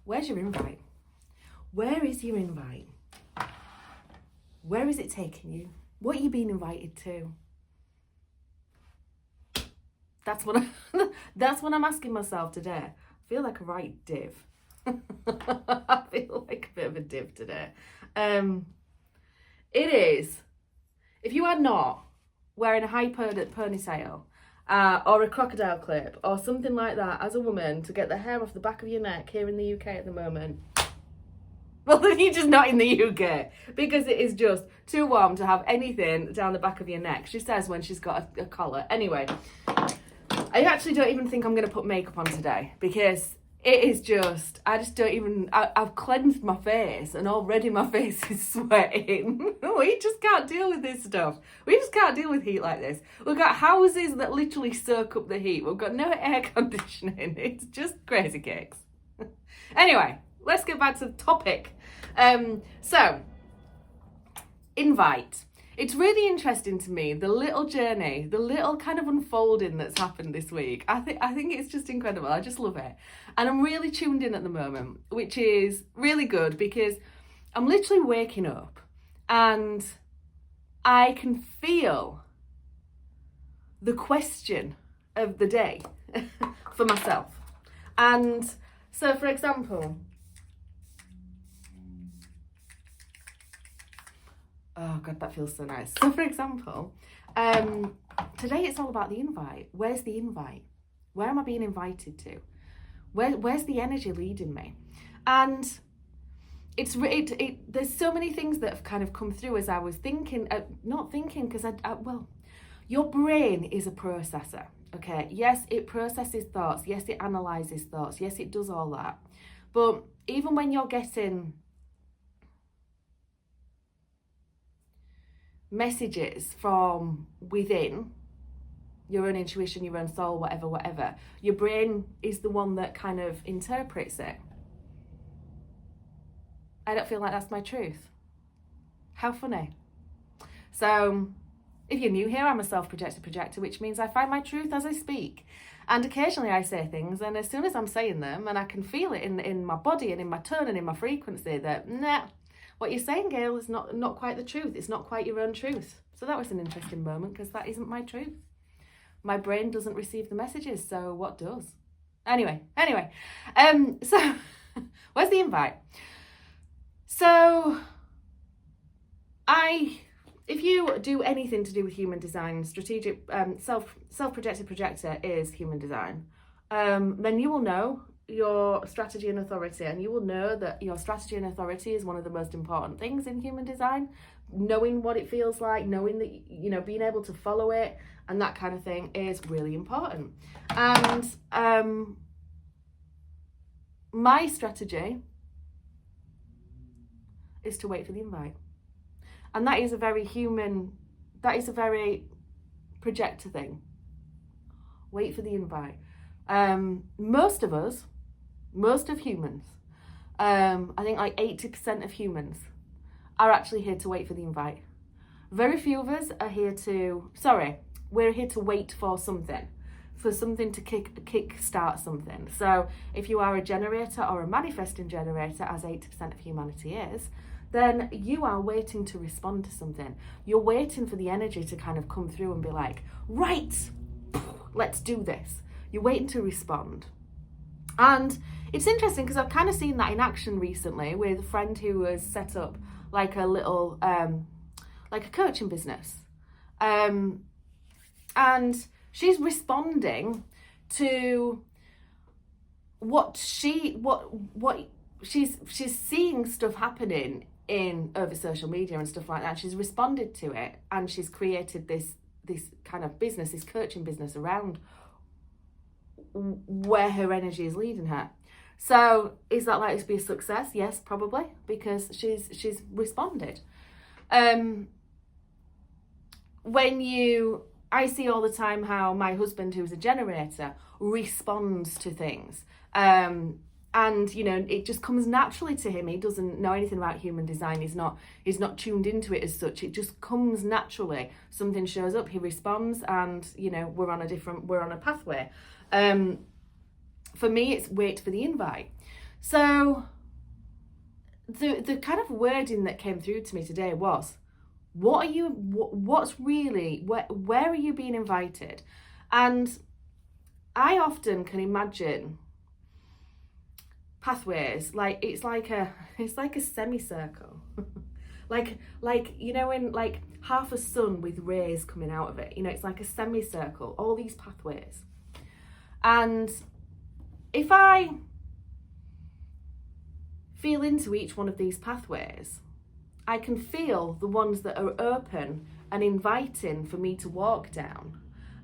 Where's your invite? Where is your invite? Where is it taking you? What are you being invited to? That's what I'm asking myself today. I feel like a right div. I feel like a bit of a div today. It is. If you are not wearing a high ponytail or a crocodile clip or something like that as a woman to get the hair off the back of your neck here in the UK at the moment, well, then you're just not in the UK, because it is just too warm to have anything down the back of your neck, she says when she's got a collar. Anyway, I actually don't even think I'm going to put makeup on today, because it is just, I've cleansed my face and already my face is sweating. We just can't deal with this stuff. We just can't deal with heat like this. We've got houses that literally soak up the heat. We've got no air conditioning. It's just crazy cakes. Anyway, let's get back to the topic. So, invite. It's really interesting to me, the little journey, the little kind of unfolding that's happened this week. I think it's just incredible. I just love it. And I'm really tuned in at the moment, which is really good, because I'm literally waking up and I can feel the question of the day for myself. And so, for example, oh God, that feels so nice. So for example, today it's all about the invite. Where's the invite? Where am I being invited to? Where's the energy leading me? And there's so many things that have kind of come through as I was thinking, not thinking, because well, your brain is a processor, okay? Yes, it processes thoughts. Yes, it analyzes thoughts. Yes, it does all that. But even when you're getting messages from within, your own intuition, your own soul, whatever, your brain is the one that kind of interprets it. I don't feel like that's my truth. How funny. So, if you're new here, I'm a self-projected projector, which means I find my truth as I speak. And occasionally I say things, and as soon as I'm saying them, and I can feel it in my body and in my tone and in my frequency, that, nah, what you're saying, Gail, is not quite the truth. It's not quite your own truth. So that was an interesting moment, because that isn't my truth. My brain doesn't receive the messages, so what does? Anyway, so where's the invite? So if you do anything to do with human design, strategic self-projected projector is human design, then you will know your strategy and authority, and you will know that your strategy and authority is one of the most important things in human design. Knowing what it feels like, knowing that, you know, being able to follow it and that kind of thing is really important. And my strategy is to wait for the invite. And that is a very projector thing. Wait for the invite. Most of humans, I think like 80% of humans are actually here to wait for the invite. Very few of us are we're here to wait for something to kick start something. So if you are a generator or a manifesting generator, as 80% of humanity is, then you are waiting to respond to something. You're waiting for the energy to kind of come through and be like, right, let's do this. You're waiting to respond. And it's interesting, because I've kind of seen that in action recently with a friend who has set up like a little, like a coaching business. And she's responding to what she's seeing stuff happening over social media and stuff like that. She's responded to it, and she's created this kind of business, this coaching business around where her energy is leading her. So is that likely to be a success? Yes, probably, because she's responded. I see all the time how my husband, who's a generator, responds to things. And, you know, it just comes naturally to him. He doesn't know anything about human design. He's not tuned into it as such. It just comes naturally. Something shows up, he responds, and, you know, we're on a pathway. For me, it's wait for the invite. So the kind of wording that came through to me today was, what's really, where are you being invited? And I often can imagine pathways like it's like a semicircle. like you know, in like half a sun with rays coming out of it, you know, it's like a semicircle, all these pathways. And if I feel into each one of these pathways, I can feel the ones that are open and inviting for me to walk down,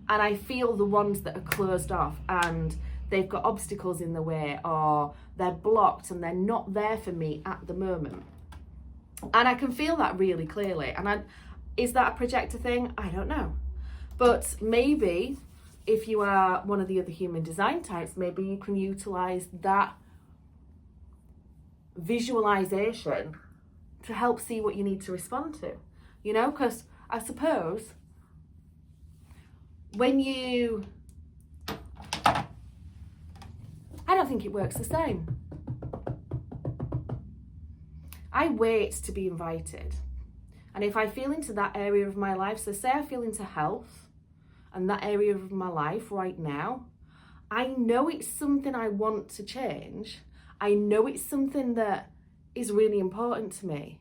and I feel the ones that are closed off and they've got obstacles in the way, or they're blocked and they're not there for me at the moment. And I can feel that really clearly. And is that a projector thing? I don't know. But maybe if you are one of the other human design types, maybe you can utilize that visualization to help see what you need to respond to. You know, because I suppose when you... I don't think it works the same. I wait to be invited. And if I feel into that area of my life, so say I feel into health and that area of my life right now, I know it's something I want to change. I know it's something that is really important to me.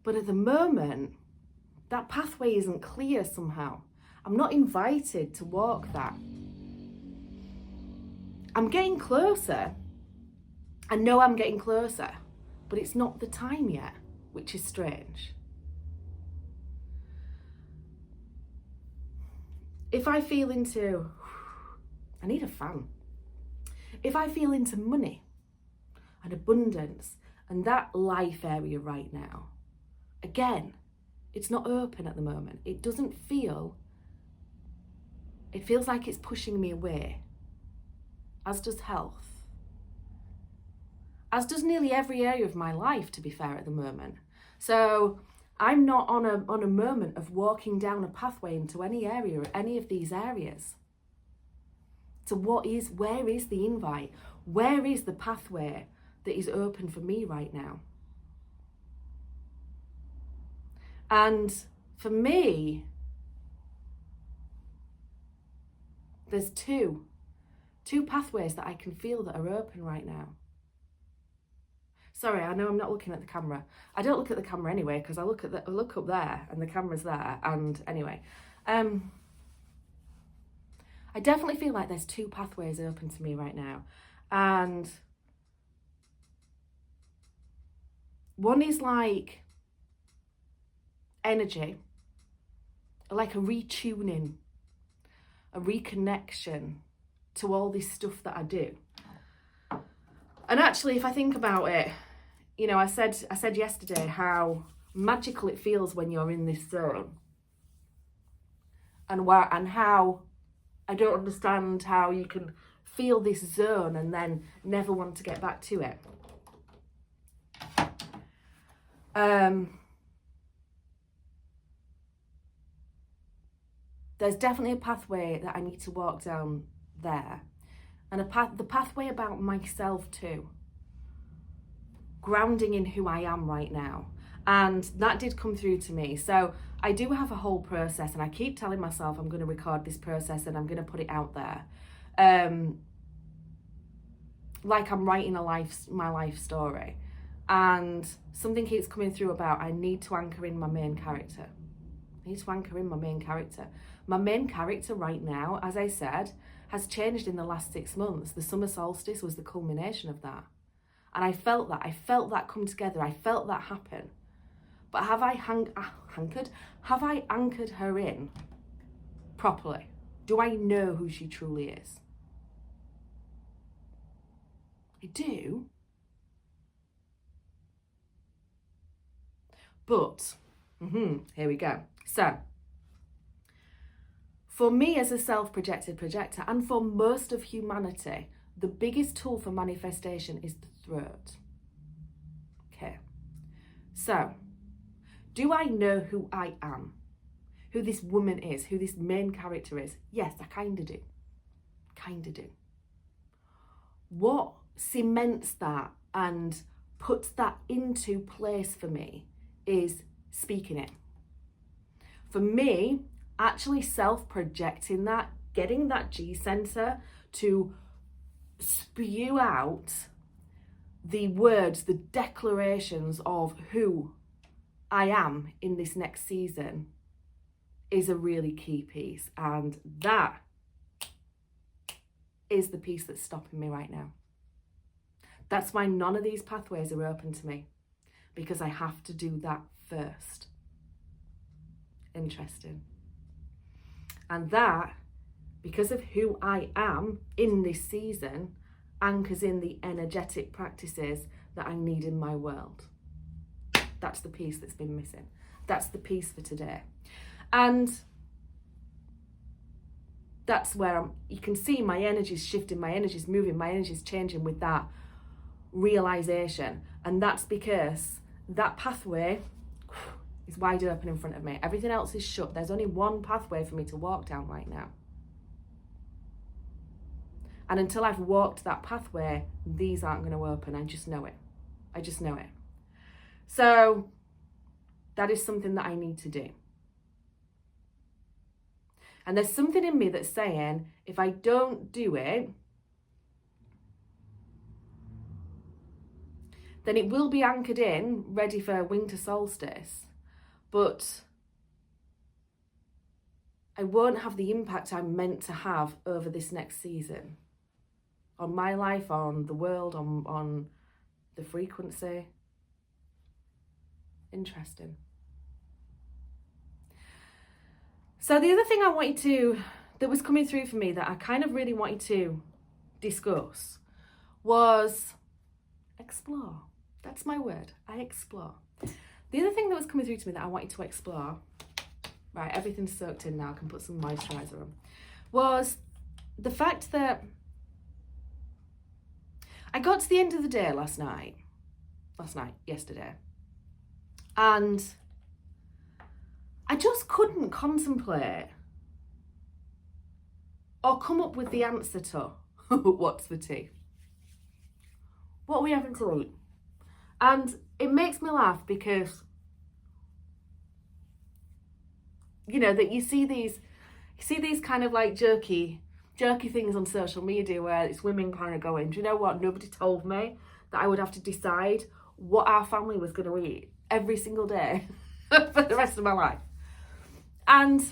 But at the moment, that pathway isn't clear somehow. I'm not invited to walk that. I'm getting closer. I know I'm getting closer, but it's not the time yet, which is strange. If I feel into, I need a fan. If I feel into money and abundance and that life area right now, again, it's not open at the moment. It doesn't feel, it feels like it's pushing me away, as does health. As does nearly every area of my life, to be fair, at the moment. So I'm not on a moment of walking down a pathway into any area, any of these areas. So where is the invite? Where is the pathway that is open for me right now? And for me, there's two pathways that I can feel that are open right now. Sorry, I know I'm not looking at the camera. I don't look at the camera anyway, because I look up there and the camera's there. And anyway, I definitely feel like there's two pathways open to me right now. And one is like energy, like a retuning, a reconnection to all this stuff that I do. And actually, if I think about it, you know, I said yesterday how magical it feels when you're in this zone, and how I don't understand how you can feel this zone and then never want to get back to it. There's definitely a pathway that I need to walk down there, and the pathway about myself too. Grounding in who I am right now. And that did come through to me. So I do have a whole process, and I keep telling myself I'm going to record this process and I'm going to put it out there. Like I'm writing my life story. And something keeps coming through about I need to anchor in my main character. I need to anchor in my main character. My main character right now, as I said, has changed in the last 6 months. The summer solstice was the culmination of that. And I felt that come together. I felt that happen. But have I anchored? Have I anchored her in properly? Do I know who she truly is? I do. But, here we go. So, for me as a self-projected projector, and for most of humanity, the biggest tool for manifestation is the throat. Okay. So, do I know who I am? Who this woman is? Who this main character is? Yes, I kind of do. What cements that and puts that into place for me is speaking it. For me, actually self-projecting that, getting that G center to spew out the words, the declarations of who I am in this next season is a really key piece. And that is the piece that's stopping me right now. That's why none of these pathways are open to me, because I have to do that first. Interesting. And that, because of who I am in this season, anchors in the energetic practices that I need in my world. That's the piece that's been missing. That's the piece for today. And that's where you can see my energy's shifting, my energy's moving, my energy's changing with that realization. And that's because that pathway is wide open in front of me. Everything else is shut. There's only one pathway for me to walk down right now. And until I've walked that pathway, these aren't going to open. I just know it. I just know it. So that is something that I need to do. And there's something in me that's saying, if I don't do it, then it will be anchored in, ready for winter solstice, but I won't have the impact I'm meant to have over this next season. On my life, on the world, on the frequency. Interesting. So the other thing that was coming through for me that I kind of really wanted to discuss was explore. That's my word. I explore. The other thing that was coming through to me that I wanted to explore, right, everything's soaked in now, I can put some moisturiser on, was the fact that I got to the end of the day yesterday, and I just couldn't contemplate or come up with the answer to what's for tea? What are we having to eat? And it makes me laugh because, you know, that you see these kind of like jerky things on social media where it's women kind of going, do you know what? Nobody told me that I would have to decide what our family was going to eat every single day for the rest of my life. And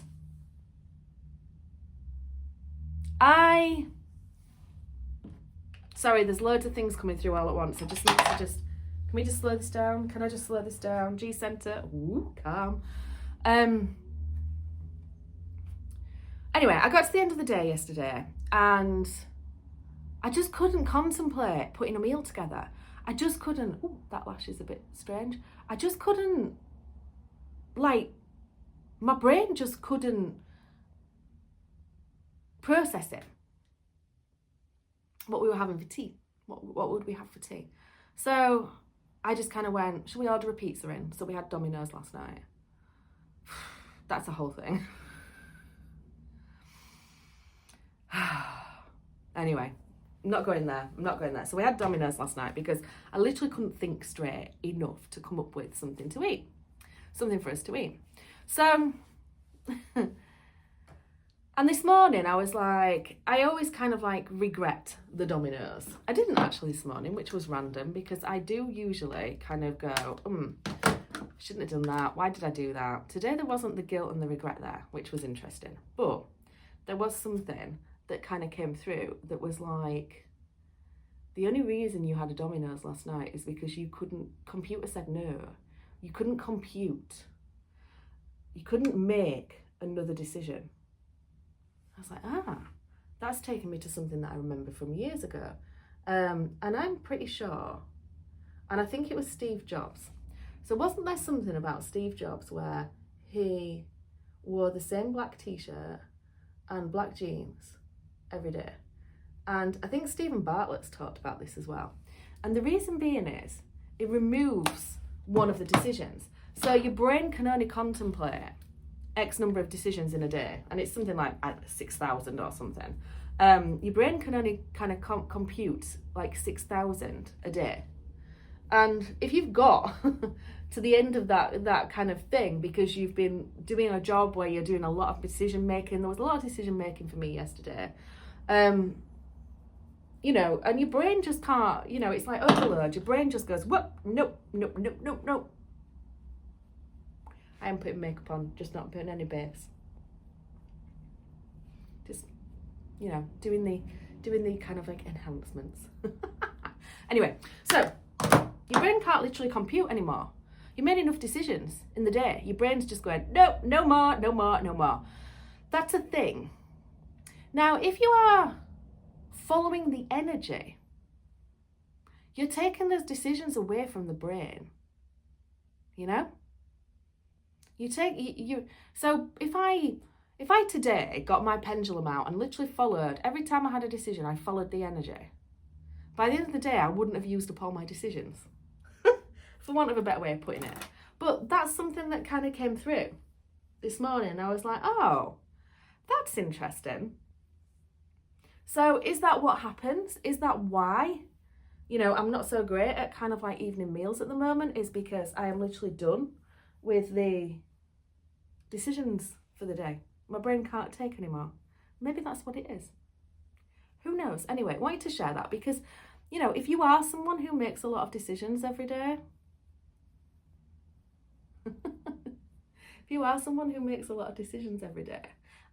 sorry, there's loads of things coming through all at once. I just need to can we just slow this down? Can I just slow this down? G center, ooh, calm. Anyway, I got to the end of the day yesterday and I just couldn't contemplate putting a meal together. I just couldn't, ooh, that lash is a bit strange. I just couldn't, like, my brain just couldn't process it. What we were having for tea. What would we have for tea? So I just kind of went, should we order a pizza in? So we had Domino's last night. That's a whole thing. Anyway, I'm not going there. So we had Domino's last night because I literally couldn't think straight enough to come up with something to eat. Something for us to eat. So, and this morning I was like, I always kind of like regret the Domino's. I didn't actually this morning, which was random because I do usually kind of go, shouldn't have done that. Why did I do that? Today there wasn't the guilt and the regret there, which was interesting. But there was something that kind of came through that was like, the only reason you had a Domino's last night is because you couldn't, computer said no. You couldn't compute. You couldn't make another decision. I was like, that's taken me to something that I remember from years ago. And I'm pretty sure, and I think it was Steve Jobs. So wasn't there something about Steve Jobs where he wore the same black t-shirt and black jeans every day? And I think Stephen Bartlett's talked about this as well. And the reason being is, it removes one of the decisions. So your brain can only contemplate X number of decisions in a day, and it's something like 6,000 or something. Your brain can only kind of compute like 6,000 a day. And if you've got to the end of that kind of thing because you've been doing a job where you're doing a lot of decision making, there was a lot of decision making for me yesterday, you know, and your brain just can't, you know, it's like overload. Your brain just goes, whoop, nope, nope, nope, nope, nope. I am putting makeup on, just not putting any base. Just, you know, doing the kind of like enhancements. Anyway, so your brain can't literally compute anymore. You made enough decisions in the day. Your brain's just going, no, no more, no more, no more. That's a thing. Now, if you are following the energy, you're taking those decisions away from the brain. You know? So if I today got my pendulum out and literally followed, every time I had a decision, I followed the energy. By the end of the day, I wouldn't have used up all my decisions. For want of a better way of putting it. But that's something that kind of came through this morning. I was like, oh, that's interesting. So is that what happens? Is that why, you know, I'm not so great at kind of like evening meals at the moment, is because I am literally done with the decisions for the day. My brain can't take anymore. Maybe that's what it is. Who knows? Anyway, I wanted to share that because, you know, if you are someone who makes a lot of decisions every day, if you are someone who makes a lot of decisions every day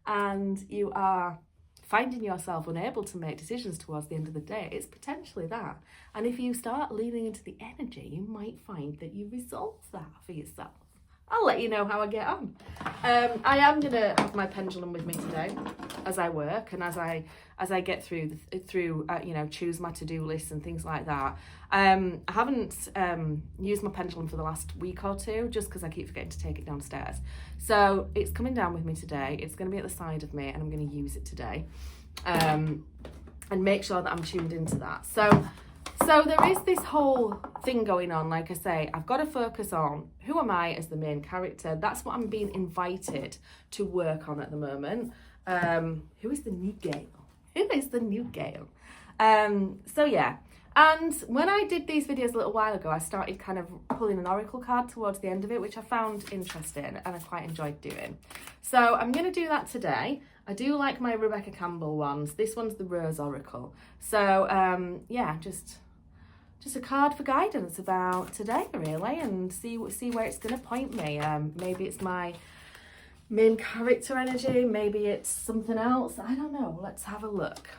and you are finding yourself unable to make decisions towards the end of the day, it's potentially that. And if you start leaning into the energy, you might find that you resolve that for yourself. I'll let you know how I get on. I am gonna have my pendulum with me today as I work and as I get through you know, choose my to-do lists and things like that. I haven't used my pendulum for the last week or two just because I keep forgetting to take it downstairs. So it's coming down with me today. It's going to be at the side of me and I'm going to use it today and make sure that I'm tuned into that. So there is this whole thing going on. Like I say, I've got to focus on who am I as the main character. That's what I'm being invited to work on at the moment. Who is the new Gail? Who is the new Gail? So yeah. And when I did these videos a little while ago, I started kind of pulling an oracle card towards the end of it, which I found interesting and I quite enjoyed doing. So I'm going to do that today. I do like my Rebecca Campbell ones. This one's the Rose Oracle. So yeah, just a card for guidance about today, really, and see where it's going to point me. Maybe it's my main character energy. Maybe it's something else. I don't know. Let's have a look.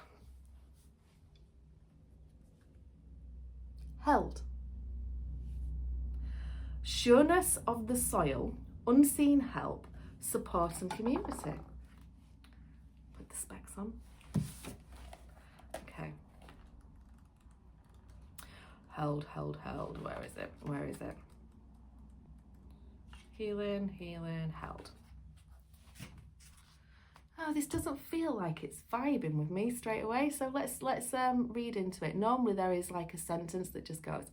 Held. Sureness of the soil, unseen help, support and community. Put the specs on. Okay. Held. Where is it? Healing, held. Oh, this doesn't feel like it's vibing with me straight away. So let's read into it. Normally there is like a sentence that just goes,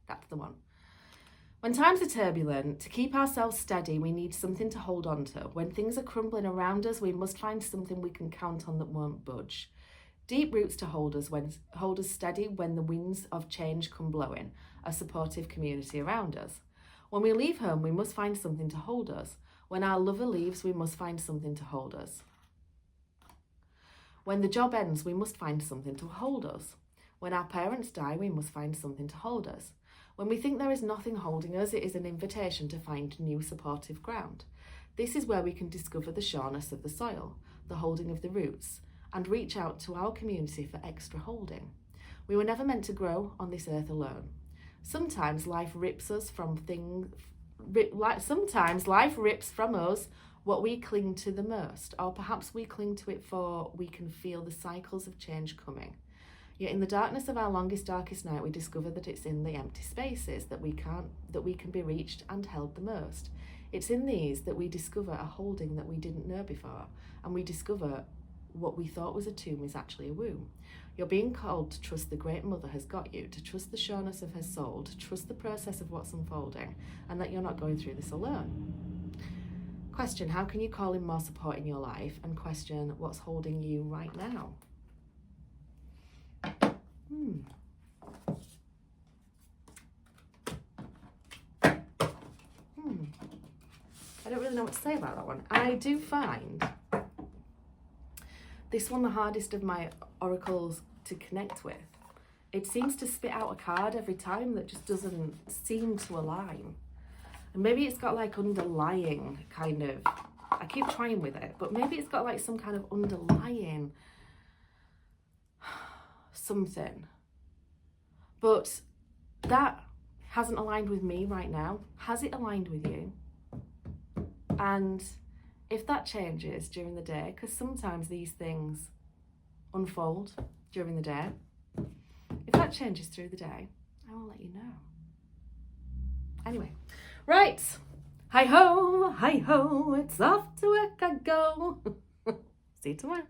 that's the one. When times are turbulent, to keep ourselves steady, we need something to hold on to. When things are crumbling around us, we must find something we can count on that won't budge. Deep roots to hold us steady when the winds of change come blowing, a supportive community around us. When we leave home, we must find something to hold us. When our lover leaves, we must find something to hold us. When the job ends, we must find something to hold us. When our parents die, we must find something to hold us. When we think there is nothing holding us, it is an invitation to find new supportive ground. This is where we can discover the sureness of the soil, the holding of the roots, and reach out to our community for extra holding. We were never meant to grow on this earth alone. Sometimes life rips from us what we cling to the most, or perhaps we cling to it for we can feel the cycles of change coming. Yet in the darkness of our longest, darkest night, we discover that it's in the empty spaces that we can be reached and held the most. It's in these that we discover a holding that we didn't know before, and we discover what we thought was a tomb is actually a womb. You're being called to trust the great mother has got you, to trust the sureness of her soul, to trust the process of what's unfolding, and that you're not going through this alone. Question, how can you call in more support in your life? And question, what's holding you right now? I don't really know what to say about that one. I do find this one the hardest of my oracles to connect with. It seems to spit out a card every time that just doesn't seem to align. And maybe it's got like underlying kind of, I keep trying with it, but maybe it's got like some kind of underlying something. But that hasn't aligned with me right now. Has it aligned with you? And if that changes during the day, because sometimes these things unfold during the day, if that changes through the day, I will let you know. Anyway, right. Hi ho, it's off to work I go. See you tomorrow.